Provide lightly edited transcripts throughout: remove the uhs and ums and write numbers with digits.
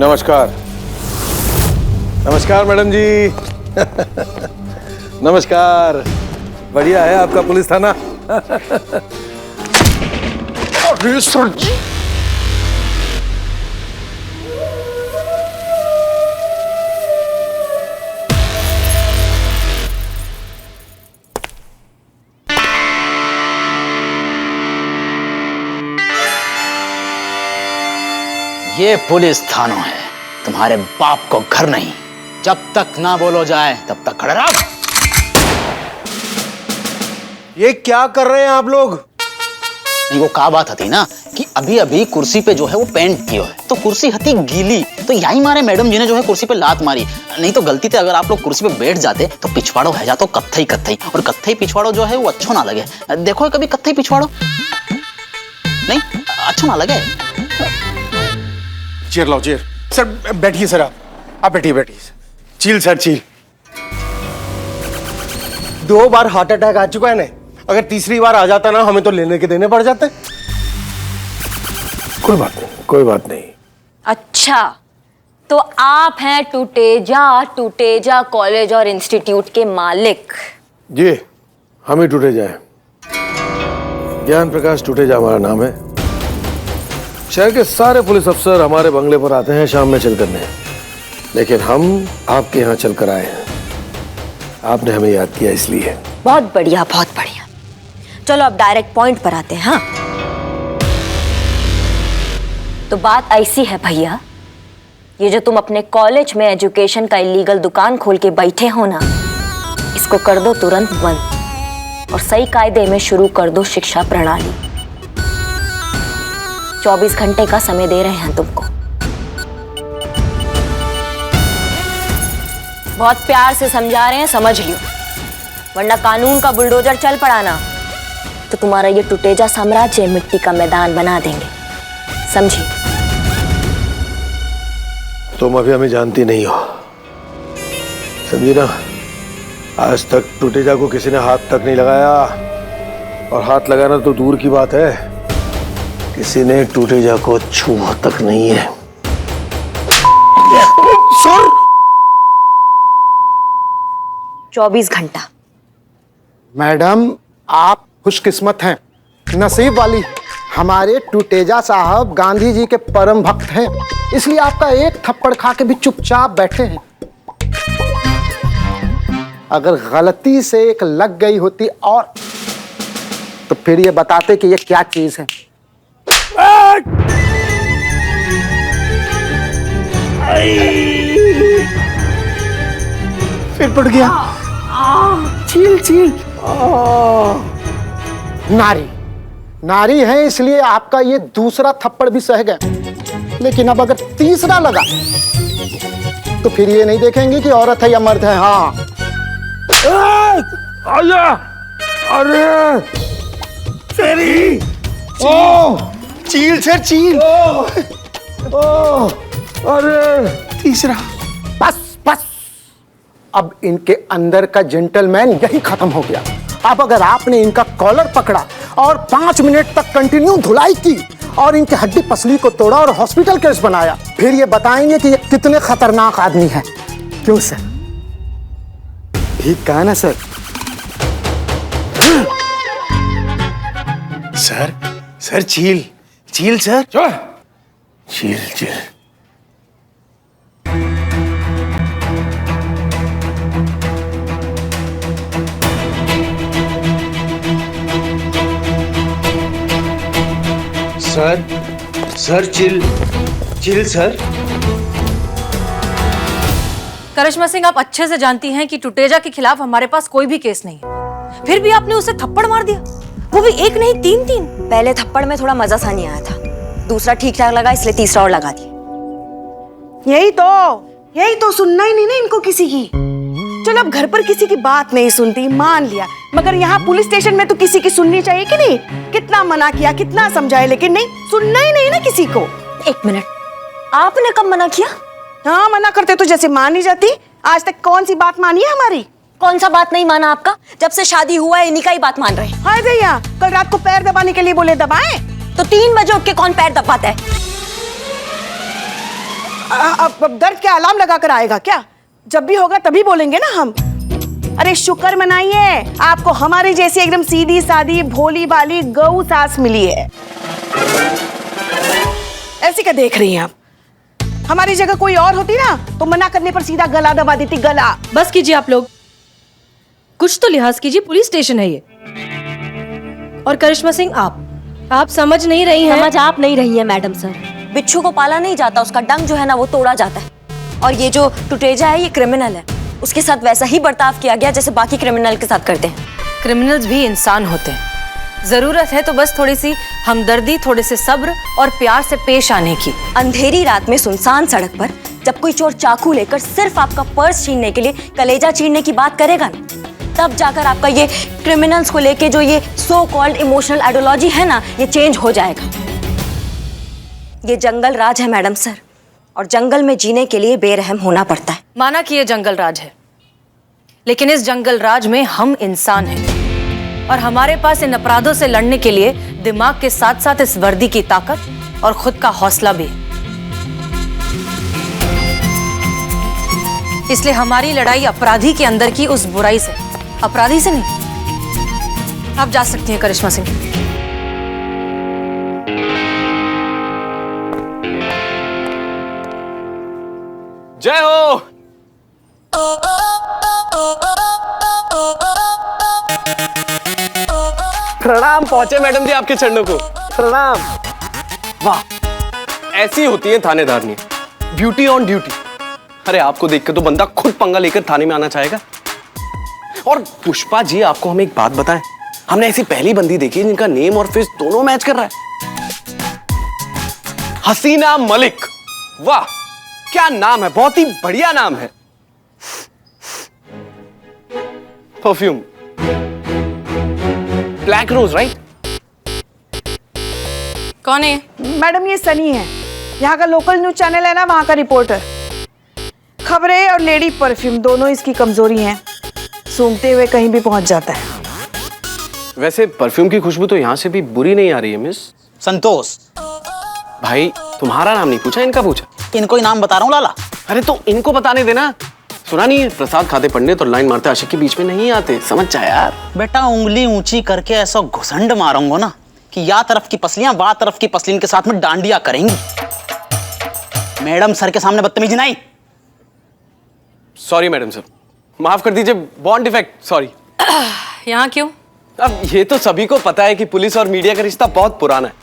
नमस्कार। नमस्कार मैडम जी। नमस्कार। बढ़िया है आपका पुलिस थाना। अरे सर जी, ये पुलिस थाना है, तुम्हारे बाप को घर नहीं। जब तक ना बोलो जाए तब तक खड़े रहो। ये क्या कर रहे हैं आप लोग? नहीं, वो क्या बात थी ना कि अभी अभी कुर्सी पे जो है वो पेंट किया है, तो कुर्सी हती गीली, तो यही मारे मैडम जी ने जो है कुर्सी पे लात मारी। नहीं तो गलती से अगर आप लोग कुर्सी पे बैठ जाते तो पिछवाड़ो है जातो कत्थई कत्थई, और कत्थई पिछवाड़ो जो है वो अच्छो ना लगे। देखो कभी कत्थई पिछवाड़ो नहीं अच्छो ना लगे। चेयर लाओ, चेयर। सर बैठिए, सर आप बैठिए। चील सर, चील। 2 बार हार्ट अटैक आ चुका है ना, अगर तीसरी बार आ जाता ना हमें तो लेने के देने पड़ जाते। कोई बात नहीं। अच्छा, तो आप हैं टूटेजा कॉलेज और इंस्टीट्यूट के मालिक? जी, हम ही टूटे जाए। ज्ञान प्रकाश टूटेजा हमारा नाम है। शहर के सारे पुलिस अफसर हमारे बंगले पर आते हैं शाम में चल करने, लेकिन हम आपके यहाँ चल कर आए हैं। आपने हमें याद किया इसलिए। बहुत बढ़िया। चलो अब डायरेक्ट पॉइंट पर आते हैं। हाँ, तो बात ऐसी है भैया, ये जो तुम अपने कॉलेज में एजुकेशन का इलीगल दुकान खोल के बैठे हो ना, इसको कर दो तुरंत बंद और सही कायदे में शुरू कर दो शिक्षा प्रणाली। 24 घंटे का समय दे रहे हैं तुमको। बहुत प्यार से समझा रहे हैं, समझ लियो, वरना कानून का बुलडोजर चल पड़ा ना तो तुम्हारा ये टूटेजा साम्राज्य मिट्टी का मैदान बना देंगे, समझी? तुम अभी हमें जानती नहीं हो, समझी ना। आज तक टूटेजा को किसी ने हाथ तक नहीं लगाया, और हाथ लगाना तो दूर की बात है, किसी ने टूटेजा को छुआ तक नहीं है। सर 24 घंटा। मैडम आप खुशकिस्मत हैं, नसीब वाली। हमारे टूटेजा साहब गांधी जी के परम भक्त हैं, इसलिए आपका एक थप्पड़ खा के भी चुपचाप बैठे हैं। अगर गलती से एक लग गई होती और तो फिर ये बताते कि ये क्या चीज है। फिर पड़ गया। चील। नारी है इसलिए आपका ये दूसरा थप्पड़ भी सह गए, लेकिन अब अगर तीसरा लगा तो फिर ये नहीं देखेंगे कि औरत है या मर्द है। हाँ, आजा। अरे तेरी चील सर, चील। अरे तीसरा। बस अब इनके अंदर का जेंटलमैन यही खत्म हो गया। अब अगर आपने इनका कॉलर पकड़ा और 5 मिनट तक कंटिन्यू धुलाई की और इनके हड्डी पसली को तोड़ा और हॉस्पिटल केस बनाया, फिर ये बताएंगे कि ये कितने खतरनाक आदमी है। क्यों सर? ठीक कहा ना sir? Sir chill sir. Chill. Sir chill sir. Karishma Singh, आप अच्छे से जानती हैं कि टूटेजा के खिलाफ हमारे पास कोई भी केस नहीं है, फिर भी आपने उसे थप्पड़ मार दिया, वो भी एक नहीं 3। पहले थप्पड़ में थोड़ा मजा सा नहीं आया था, दूसरा ठीक ठाक लगा इसलिए तीसरा और लगा दिया। यही तो सुनना ही नहीं ना इनको किसी की। चलो अब घर पर किसी की बात नहीं सुनती, मान लिया, मगर यहाँ पुलिस स्टेशन में तो किसी की सुननी चाहिए कि नहीं? कितना मना किया, कितना समझाए, लेकिन नहीं, सुनना ही नहीं ना किसी को। 1 मिनट, आपने कब मना किया? हाँ, मना करते तो जैसे मान ही जाती। आज तक कौन सी बात मानी है हमारी? कौन सा बात नहीं माना आपका? जब से शादी हुआ है इन्हीं का ही बात मान रहे हैं। हाय भैया, कल रात को पैर दबाने के लिए बोले, दबाए तो 3 बजे उठ के कौन पैर दबाता है? अब दर्द के अलार्म लगा कर आएगा क्या? जब भी होगा तभी बोलेंगे ना हम। अरे शुक्र मनाइए, आपको हमारी जैसी एकदम सीधी सादी भोली भाली गऊ सास मिली है। ऐसी क्या देख रही हैं आप? हमारी जगह कोई और होती ना तो मना करने पर सीधा गला दबा देती, गला। बस कीजिए आप लोग, कुछ तो लिहाज कीजिए, पुलिस स्टेशन है ये। और करिश्मा सिंह, आप समझ नहीं रही हैं। समझ आप नहीं रही है मैडम सर। बिच्छू को पाला नहीं जाता, उसका डंक जो है ना वो तोड़ा जाता है। और ये जो टुटेजा है ये क्रिमिनल है, उसके साथ वैसा ही बर्ताव किया गया जैसे बाकी क्रिमिनल के साथ करते हैं। क्रिमिनल्स भी इंसान होते हैं, जरूरत है तो बस थोड़ी सी हमदर्दी, थोड़े से सब्र और प्यार से पेश आने की। अंधेरी रात में सुनसान सड़क पर जब कोई चोर चाकू लेकर सिर्फ आपका पर्स छीनने के लिए कलेजा चीरने की बात करेगा ना, तब जाकर आपका ये क्रिमिनल्स को लेके जो ये सो कॉल्ड इमोशनल आइडियोलॉजी है ना, ये चेंज हो जाएगा। ये जंगल राज है मैडम सर, और जंगल में जीने के लिए बेरहम होना पड़ता है। माना कि ये जंगल राज है, लेकिन इस जंगल राज में हम इंसान हैं और हमारे पास इन अपराधों से लड़ने के लिए दिमाग के साथ साथ इस वर्दी की ताकत और खुद का हौसला भी। इसलिए हमारी लड़ाई अपराधी के अंदर की उस बुराई से, अपराधी से नहीं। आप जा सकती हैं करिश्मा सिंह। जय हो। प्रणाम। पहुंचे मैडम जी आपके चरणों को प्रणाम। वाह, ऐसी होती है थानेदारनी, ब्यूटी ऑन ड्यूटी। अरे आपको देखकर तो बंदा खुद पंगा लेकर थाने में आना चाहेगा। और पुष्पा जी, आपको हम एक बात बताएं, हमने ऐसी पहली बंदी देखी जिनका नेम और फेस दोनों मैच कर रहा है। हसीना मलिक। वाह, क्या नाम है, बहुत ही बढ़िया नाम है। Perfume black rose, right? कौन है? मैडम ये सनी है, यहाँ का लोकल न्यूज चैनल है ना, वहाँ का रिपोर्टर। खबरें और लेडी परफ्यूम दोनों इसकी कमजोरी हैं, सूंघते हुए कहीं भी पहुंच जाता है। वैसे परफ्यूम की खुशबू तो यहां से भी बुरी नहीं आ रही है मिस। संतोष। भाई तुम्हारा नाम नहीं पूछा, इनका पूछा। इनको ही नाम बता रहा हूँ लाला। अरे तो इनको बताने देना। सुना नहीं है, प्रसाद खाते पंडित और लाइन मारते आशिक के बीच में नहीं आते, समझ जा यार। बेटा उंगली ऊंची करके ऐसा घुसंड मारूंगा ना कि या तरफ की पसलियां बा तरफ की पसलिन के साथ में डांडिया करेंगी। मैडम सर के सामने बदतमीजी नहीं। सॉरी मैडम सर, माफ कर दीजिए, बॉन्ड डिफेक्ट, सॉरी। यहाँ क्यों? अब ये तो सभी को पता है कि पुलिस और मीडिया का रिश्ता बहुत पुराना है,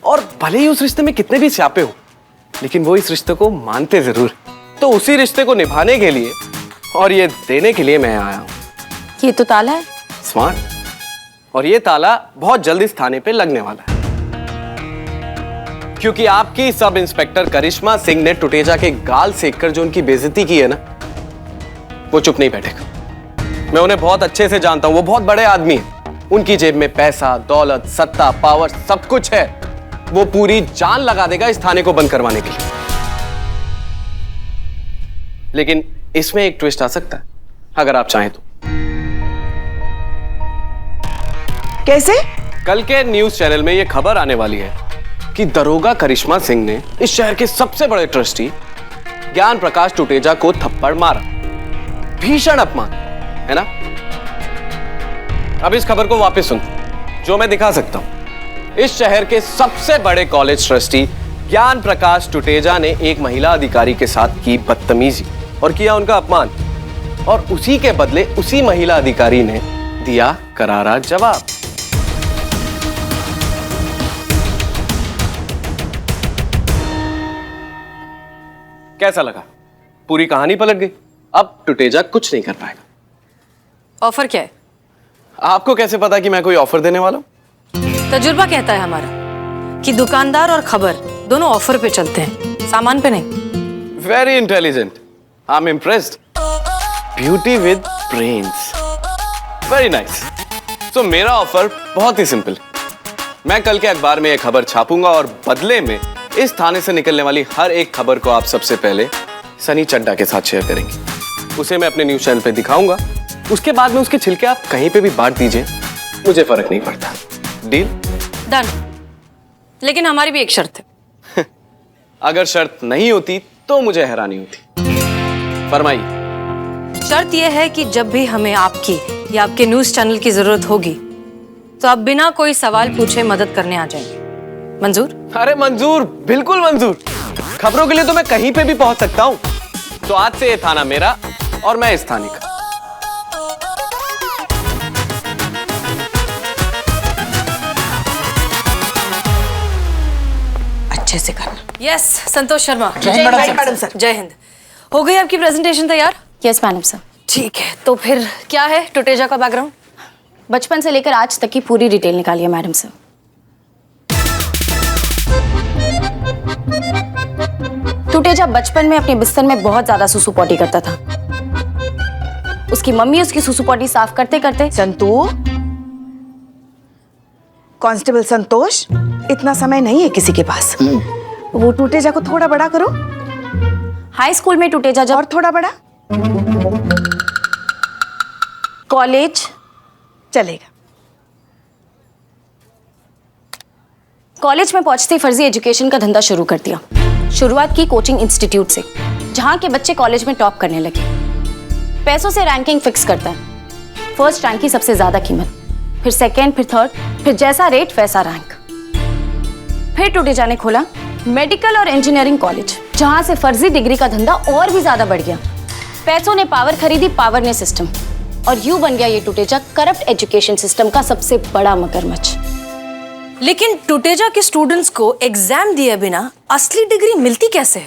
और भले ही उस रिश्ते में कितने भी स्यापे हो, लेकिन वो इस रिश्ते को मानते जरूर। तो उसी रिश्ते को निभाने के लिए और ये देने के लिए मैं आया हूं। ये तो ताला है। स्मार्ट। और ये ताला बहुत जल्द इस थाने पे लगने वाला है, क्योंकि आपकी सब इंस्पेक्टर करिश्मा सिंह ने टुटेजा के गाल सेककर जो उनकी बेइज्जती की है ना, वो चुप नहीं बैठेगा। मैं उन्हें बहुत अच्छे से जानता हूं, वो बहुत बड़े आदमी हैं। उनकी जेब में पैसा, दौलत, सत्ता, पावर सब कुछ है। वो पूरी जान लगा देगा इस थाने को बंद करवाने के लिए। लेकिन इसमें एक ट्विस्ट आ सकता है, अगर आप चाहें तो। कैसे? कल के न्यूज चैनल में यह खबर आने वाली है कि दरोगा करिश्मा सिंह ने इस शहर के सबसे बड़े ट्रस्टी ज्ञान प्रकाश टुटेजा को थप्पड़ मारा। भीषण अपमान है ना? अब इस खबर को वापस सुन, जो मैं दिखा सकता हूं। इस शहर के सबसे बड़े कॉलेज ट्रस्टी ज्ञान प्रकाश टुटेजा ने एक महिला अधिकारी के साथ की बदतमीजी और किया उनका अपमान, और उसी के बदले उसी महिला अधिकारी ने दिया करारा जवाब। कैसा लगा? पूरी कहानी पलट गई। अब टुटेजा कुछ नहीं कर पाएगा। ऑफर क्या है? आपको कैसे पता कि मैं कोई ऑफर देने वाला हूं? तजुर्बा कहता है हमारा कि दुकानदार और खबर दोनों ऑफर पे चलते हैं, सामान पे नहीं। Very intelligent, I am impressed. Beauty with brains, very nice. तो मेरा ऑफर बहुत ही सिंपल। मैं कल के अखबार में एक खबर छापूंगा और बदले में इस थाने से निकलने वाली हर एक खबर को आप सबसे पहले सनी चड्डा के साथ शेयर करेंगे। उसे मैं अपने न्यूज चैनल पे दिखाऊंगा। उसके बाद में उसके छिलके आप कहीं पे भी बांट दीजिए, मुझे फर्क नहीं पड़ता। डील? डन। लेकिन हमारी भी एक शर्त है। अगर शर्त नहीं होती तो मुझे हैरानी होती। फरमाइए। शर्त यह है कि जब भी हमें आपकी या आपके न्यूज चैनल की जरूरत होगी तो आप बिना कोई सवाल पूछे मदद करने आ जाएंगे। मंजूर? अरे मंजूर, बिल्कुल मंजूर। खबरों के लिए तो मैं कहीं पे भी पहुंच सकता हूं। तो आज से ये थाना मेरा और मैं इस थाने का। अच्छे से करना। यस, संतोष शर्मा। जय हिंद मैडम मैडम सर। जय हिंद। हो गई आपकी प्रेजेंटेशन तैयार? Yes madam sir. ठीक है, तो फिर क्या है टुटेजा का बैकग्राउंड? बचपन से लेकर आज तक की पूरी डिटेल निकालिए मैडम सर। टुटेजा बचपन में अपने बिस्तर में बहुत ज्यादा सुसु पॉटी करता था। उसकी मम्मी उसकी सुसु पॉटी साफ करते करते संतू, कांस्टेबल संतोष, इतना समय नहीं है किसी के पास। वो टूटेजा को थोड़ा बड़ा करो। हाई स्कूल में टुटेजा जब और थोड़ा बड़ा कॉलेज चलेगा। कॉलेज में पहुंचते ही फर्जी एजुकेशन का धंधा शुरू कर दिया। शुरुआत की कोचिंग इंस्टीट्यूट से, जहां के बच्चे कॉलेज में टॉप करने लगे। पैसों से रैंकिंग फिक्स करता है। फर्स्ट रैंक की सबसे ज्यादा कीमत, फिर सेकेंड, फिर थर्ड, फिर जैसा रेट वैसा रैंक। फिर टुटेजा ने खोला मेडिकल और इंजीनियरिंग कॉलेज, जहां से फर्जी डिग्री का धंधा और भी ज्यादा बढ़ गया। पैसों ने पावर खरीदी, पावर ने सिस्टम, और यूं बन गया ये टुटेजा करप्ट एजुकेशन सिस्टम का सबसे बड़ा मगरमच्छ। लेकिन टुटेजा के स्टूडेंट्स को एग्जाम दिए बिना असली डिग्री मिलती कैसे है?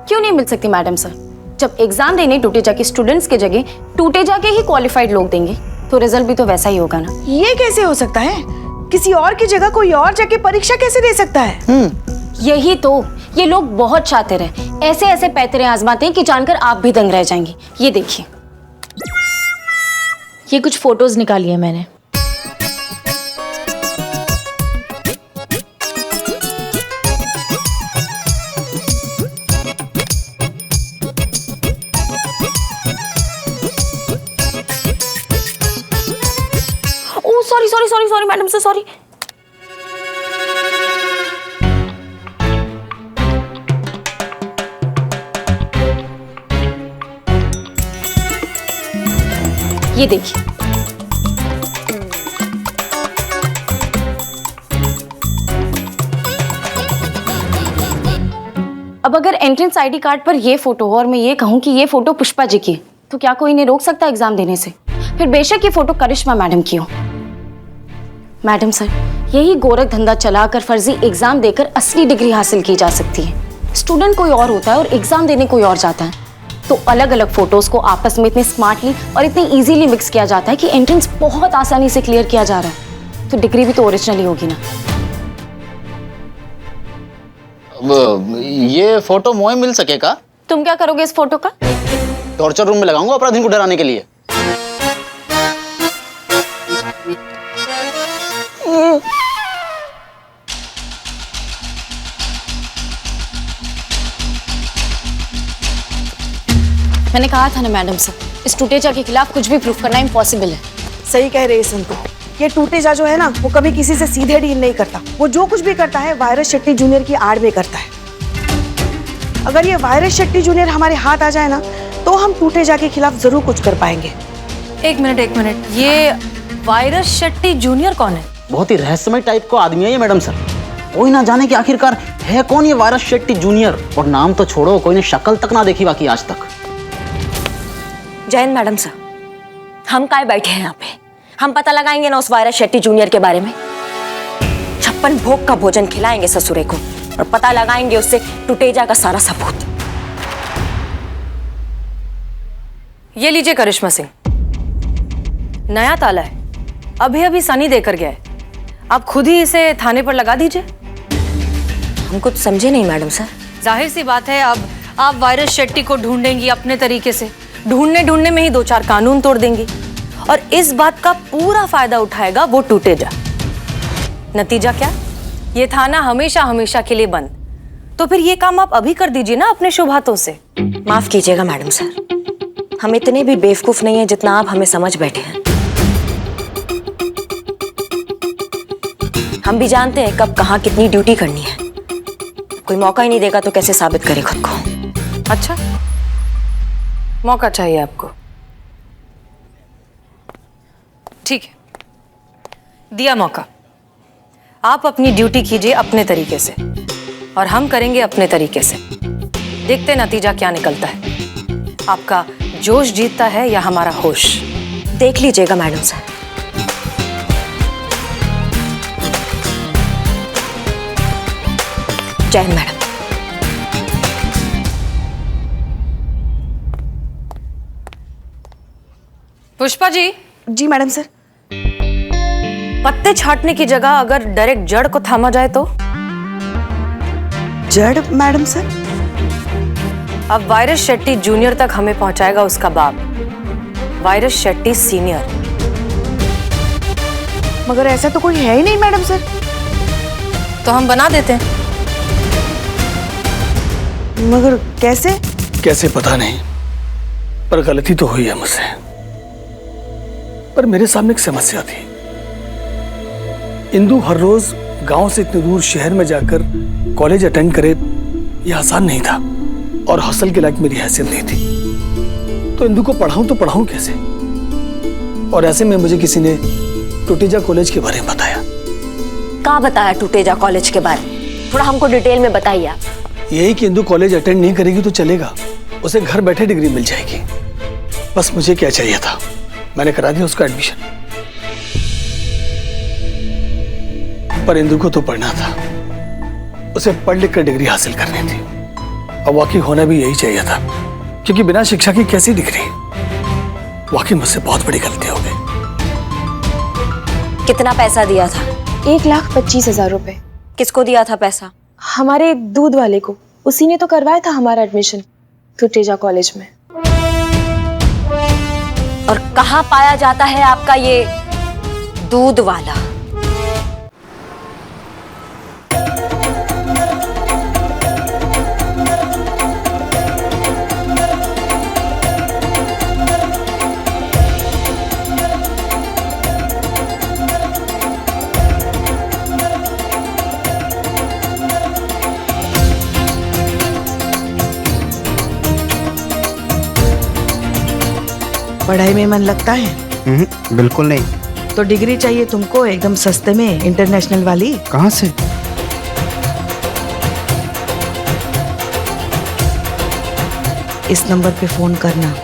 क्यों नहीं मिल सकती मैडम सर? जब एग्जाम देने टुटेजा के स्टूडेंट्स के जगह टुटेजा के ही क्वालिफाइड लोग देंगे तो रिजल्ट भी तो वैसा ही होगा ना। ये कैसे हो सकता है? किसी और की जगह कोई और जाके परीक्षा कैसे दे सकता है? यही तो, ये लोग बहुत शातिर हैं। ऐसे ऐसे पैतरे आजमाते हैं कि जानकर आप भी दंग रह जाएंगे। ये देखिए, ये कुछ फोटोज निकाली है मैंने। Oh sorry sorry sorry sorry madam sir, sorry. ये देखिए, अब अगर एंट्रेंस आईडी कार्ड पर ये फोटो हो और मैं ये कहूं कि ये फोटो पुष्पा जी की, तो क्या कोई इन्हें रोक सकता है एग्जाम देने से? फिर बेशक ये फोटो करिश्मा मैडम की हो। मैडम सर, यही गोरख धंधा चलाकर फर्जी एग्जाम देकर असली डिग्री हासिल की जा सकती है। स्टूडेंट कोई और होता है और एग्जाम देने कोई और जाता है, तो अलग अलग फोटोज को आपस में इतने स्मार्टली और इतनी इजीली मिक्स किया जाता है कि एंट्रेंस बहुत आसानी से क्लियर किया जा रहा है। तो डिग्री भी तो ओरिजिनल ही होगी ना। ये फोटो मोए मिल सकेगा? तुम क्या करोगे इस फोटो का? टॉर्चर रूम में लगाऊंगा अपराधी को डराने के लिए। मैंने कहा था ना मैडम सर, इस टुटेजा के खिलाफ कुछ भी प्रूफ करना इम्पॉसिबल है। सही कह रहे हैं संतू। ये टूटेजा जो है ना, वो कभी किसी से सीधे डील नहीं करता। वो जो कुछ भी करता है वायरस शेट्टी जूनियर की आड़ में करता है। अगर ये वायरस शेट्टी जूनियर हमारे हाथ आ जाए ना, तो हम टूटेजा के खिलाफ जरूर कुछ कर पाएंगे। एक मिनट, ये वायरस शेट्टी जूनियर कौन है? बहुत ही रहस्यमय टाइप का आदमी है ये मैडम सर। कोई ना जाने कि आखिरकार है कौन ये वायरस शेट्टी जूनियर। और नाम तो छोड़ो, कोई ने शक्ल तक ना देखी बाकी आज तक। जैन मैडम सर, हम काय बैठे हैं यहाँ पे? हम पता लगाएंगे ना उस वायरस शेट्टी जूनियर के बारे में। 56 भोग का भोजन खिलाएंगे ससुरे को और पता लगाएंगे उससे टुटेजा का सारा सबूत। ये लीजिए करिश्मा सिंह, नया ताला है, अभी अभी सनी देकर गया है। आप खुद ही इसे थाने पर लगा दीजिए। हम कुछ समझे नहीं मैडम सर। जाहिर सी बात है, अब आप वायरस शेट्टी को ढूंढेंगी अपने तरीके से। ढूंढने में ही 2-4 कानून तोड़ देंगी और इस बात का पूरा फायदा उठाएगा वो टुटेजा। नतीजा क्या? ये थाना हमेशा हमेशा के लिए बंद। तो फिर ये काम आप अभी कर दीजिए ना अपने शुभ हाथों से। माफ कीजिएगा मैडम सर, हम इतने भी बेवकूफ नहीं है जितना आप हमें समझ बैठे हैं। हम भी जानते हैं कब कहाँ कितनी ड्यूटी करनी है। कोई मौका ही नहीं देगा तो कैसे साबित करे खुद को। अच्छा, मौका चाहिए आपको। ठीक है, दिया मौका। आप अपनी ड्यूटी कीजिए अपने तरीके से और हम करेंगे अपने तरीके से। देखते नतीजा क्या निकलता है, आपका जोश जीतता है या हमारा होश। देख लीजिएगा मैडम साहब। जय हिंद मैडम। पुष्पा जी, जी मैडम सर। पत्ते छांटने की जगह अगर डायरेक्ट जड़ को थामा जाए तो? जड़ मैडम सर? अब वायरस शेट्टी जूनियर तक हमें पहुंचाएगा उसका बाप, वायरस शेट्टी सीनियर। मगर ऐसा तो कोई है ही नहीं मैडम सर। तो हम बना देते हैं। मगर कैसे? कैसे पता नहीं, पर गलती तो हुई है मुझसे। पर मेरे सामने एक समस्या थी। इंदु हर रोज गांव से इतनी दूर शहर में जाकर कॉलेज अटेंड करे, यह आसान नहीं था और हॉस्टल के लायक मेरी हैसियत नहीं थी। तो इंदु को पढ़ाऊं तो पढ़ाऊं कैसे? और ऐसे में मुझे किसी ने टुटेजा कॉलेज के बारे में बताया। कहाँ बताया टुटेजा कॉलेज के बारे में? थोड़ा हमको डिटेल में बताइए आप। यही कि इंदु कॉलेज अटेंड नहीं करेगी तो चलेगा, उसे घर बैठे डिग्री मिल जाएगी। बस मुझे क्या चाहिए था, मैंने करा दिया उसका एडमिशन। पर इंदु को तो पढ़ना था, उसे पढ़ लिख कर डिग्री हासिल करनी थी। और वाकई होना भी यही चाहिए था, क्योंकि बिना शिक्षा की कैसी डिग्री? वाकई मुझसे बहुत बड़ी गलती हो गई। कितना पैसा दिया था? 1,25,000 रुपए। किसको दिया था पैसा? हमारे दूध वाले को, उसी ने तो करवाया था हमारा एडमिशन टुटेजा कॉलेज में। और कहाँ पाया जाता है आपका ये दूध वाला? पढ़ाई में मन लगता है? बिल्कुल नहीं। तो डिग्री चाहिए तुमको एकदम सस्ते में, इंटरनेशनल वाली? कहाँ से? इस नंबर पे फोन करना।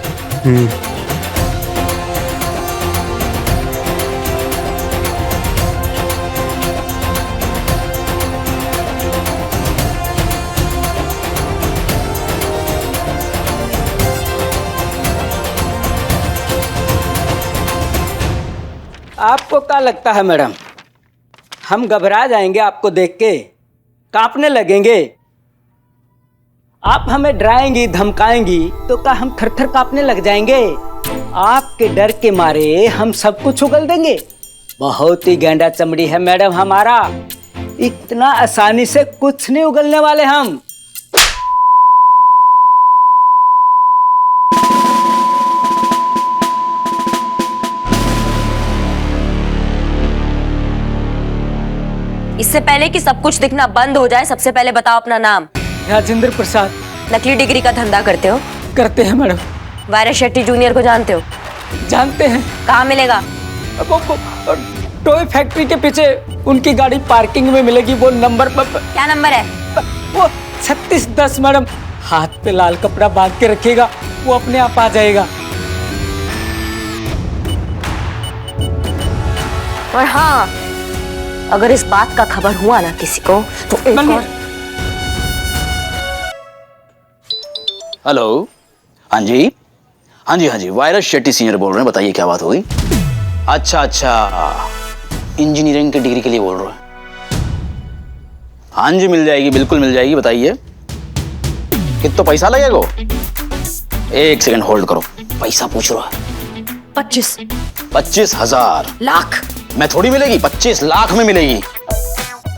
आपको क्या लगता है मैडम, हम घबरा जाएंगे आपको देख के, कांपने लगेंगे? आप हमें डराएंगी धमकाएंगी तो क्या हम थर थर कांपने लग जाएंगे? आपके डर के मारे हम सब कुछ उगल देंगे। बहुत ही गैंडा चमड़ी है मैडम हमारा, इतना आसानी से कुछ नहीं उगलने वाले हम। इससे पहले कि सब कुछ दिखना बंद हो जाए, सबसे पहले बताओ अपना नाम। राजेंद्र प्रसाद। नकली डिग्री का धंधा करते हो? करते हैं मैडम। वायरस शेट्टी जूनियर को जानते हो? जानते हैं। कहाँ मिलेगा? टॉय फैक्ट्री के पीछे उनकी गाड़ी पार्किंग में मिलेगी, वो नंबर पर। क्या नंबर है? वो 3610 मैडम। हाथ पे लाल कपड़ा बांध के रखिएगा, वो अपने आप आ जाएगा। और हाँ, अगर इस बात का खबर हुआ ना किसी को तो एक और। हेलो। हाँ जी, हाँ जी, हाँ जी, वायरस शेट्टी सीनियर बोल रहे हैं, बताइए क्या बात हो गई? अच्छा अच्छा, इंजीनियरिंग की डिग्री के लिए बोल रहे हैं? हाँ जी, मिल जाएगी, बिल्कुल मिल जाएगी, बताइए कितना पैसा लगेगा? एक सेकंड होल्ड करो, पैसा पूछ रहा है। 25,000 लाख में थोड़ी मिलेगी, 25 लाख में मिलेगी।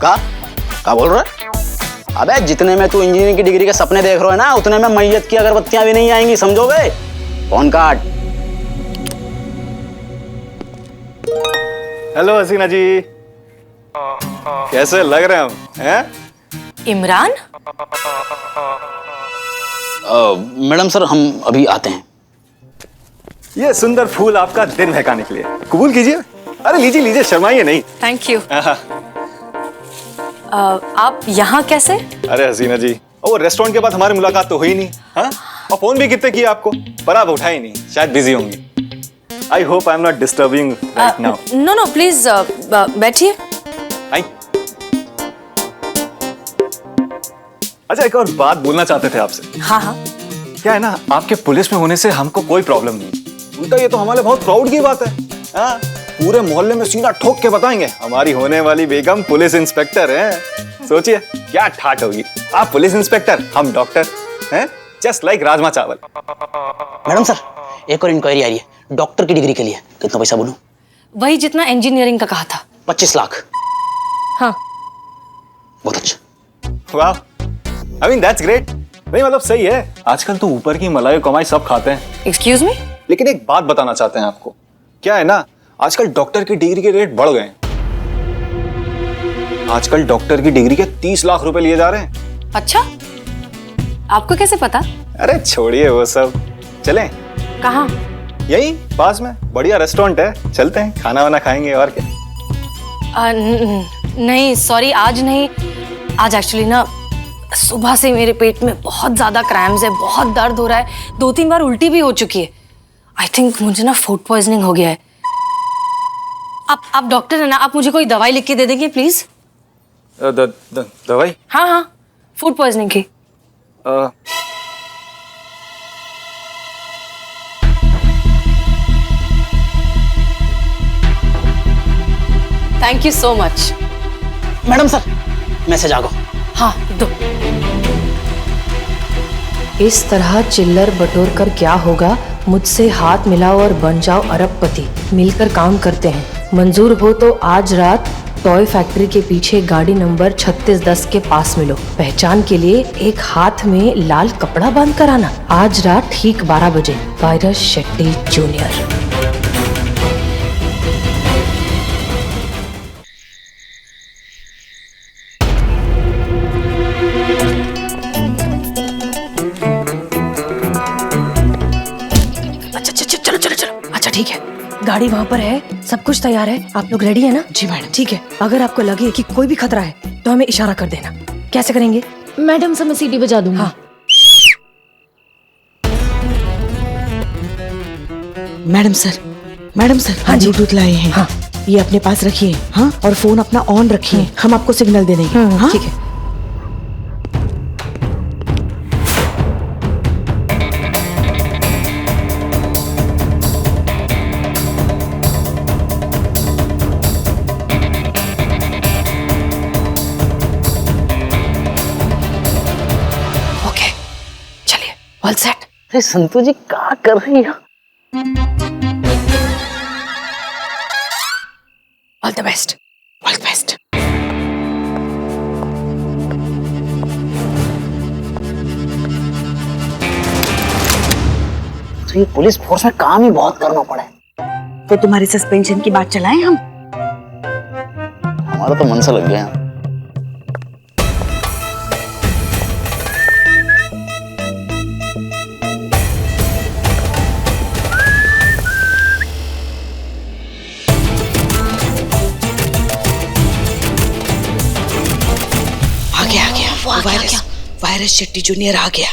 का बोल रहा है? अबे जितने में तू इंजीनियरिंग की डिग्री के सपने देख रहे हो ना, उतने में मैयत की अगरबत्तियां भी नहीं आएंगी, समझोगे? फोन काट। हेलो हसीना जी, कैसे लग रहे हैं हम? हैं? इमरान, मैडम सर हम अभी आते हैं। ये सुंदर फूल आपका दिन बहकाने के लिए, कबूल कीजिए। अरे लीजिए लीजिए, शर्माइए नहीं। Thank you. आप यहाँ कैसे? अरे हसीना जी, वो रेस्टोरेंट के बाद हमारी मुलाकात तो हुई नहीं। हाँ, और फोन भी कितने किए आपको, पर आप उठाए नहीं, शायद बिजी होंगी। I hope I am not disturbing right now. No no please बैठिए। अच्छा, एक और बात बोलना चाहते थे आपसे। हाँ हाँ। क्या है ना, आपके पुलिस में होने से हमको कोई प्रॉब्लम नहीं, उल्टा ये तो हमारे बहुत प्राउड की बात है। हाँ, पूरे मोहल्ले में सीना ठोक के बताएंगे हमारी होने वाली बेगम पुलिस इंस्पेक्टर है। सोचिए क्या ठाट होगी, आप पुलिस इंस्पेक्टर, हम डॉक्टर हैं, जस्ट लाइक राजमा चावल। मैडम सर एक और इंक्वायरी आ रही है डॉक्टर की डिग्री के लिए, कितना पैसा बोलूं? वही जितना इंजीनियरिंग का कहा था। 25 लाख। हाँ बहुत अच्छा। वाह, आई मीन दैट्स ग्रेट। नहीं मतलब सही है, आजकल तो ऊपर की मलाई कमाई सब खाते हैं। एक्सक्यूज मी, लेकिन एक बात बताना चाहते हैं आपको, क्या है ना, आजकल डॉक्टर की डिग्री के रेट बढ़ गए। आजकल डॉक्टर की डिग्री के 30 लाख रुपए लिए जा रहे हैं। अच्छा, आपको कैसे पता? अरे छोड़िए वो सब, चलें? कहाँ? यही पास में बढ़िया रेस्टोरेंट है, चलते हैं, खाना वाना खाएंगे और क्या। नहीं सॉरी, आज नहीं। आज एक्चुअली ना सुबह से मेरे पेट में बहुत ज्यादा क्रैम्स है, बहुत दर्द हो रहा है, 2-3 बार उल्टी भी हो चुकी है। आई थिंक मुझे ना फूड पॉइजनिंग हो गया है। आप डॉक्टर है ना, आप मुझे कोई दवाई लिख के दे देंगे प्लीज? दवाई? हाँ हाँ, फूड पॉइजनिंग की। Thank you so much. Madam sir message आ गया। हाँ दो। इस तरह चिल्लर बटोर कर क्या होगा, मुझसे हाथ मिलाओ और बन जाओ अरबपति। मिलकर काम करते हैं, मंजूर हो तो आज रात टॉय फैक्ट्री के पीछे गाड़ी नंबर 3610 के पास मिलो। पहचान के लिए एक हाथ में लाल कपड़ा बांध कर आना। आज रात ठीक 12 बजे। Virus Shetty junior. अच्छा ठीक है, गाड़ी वहाँ पर है, सब कुछ तैयार है, आप लोग रेडी है ना? जी मैडम। ठीक है, अगर आपको लगे कि कोई भी खतरा है तो हमें इशारा कर देना। कैसे करेंगे? मैडम से मैं सीटी बजा दूंगी। हाँ। मैडम सर हाँ जी। ब्लूटूथ लाए हैं। हाँ। ये अपने पास रखिए। हाँ, और फोन अपना ऑन रखिए, हम आपको सिग्नल दे देंगे। हाँ? ठीक है। ओके, चलिए, ऑल सेट। अरे संतू जी क्या कर रही हो? All the best. All the best. तो ये पुलिस फोर्स में काम ही बहुत करना पड़ा है। तो तुम्हारे सस्पेंशन की बात चलाएं हम? हमारा तो मन से लग गया। आ गया वायरस शेट्टी जूनियर आ गया।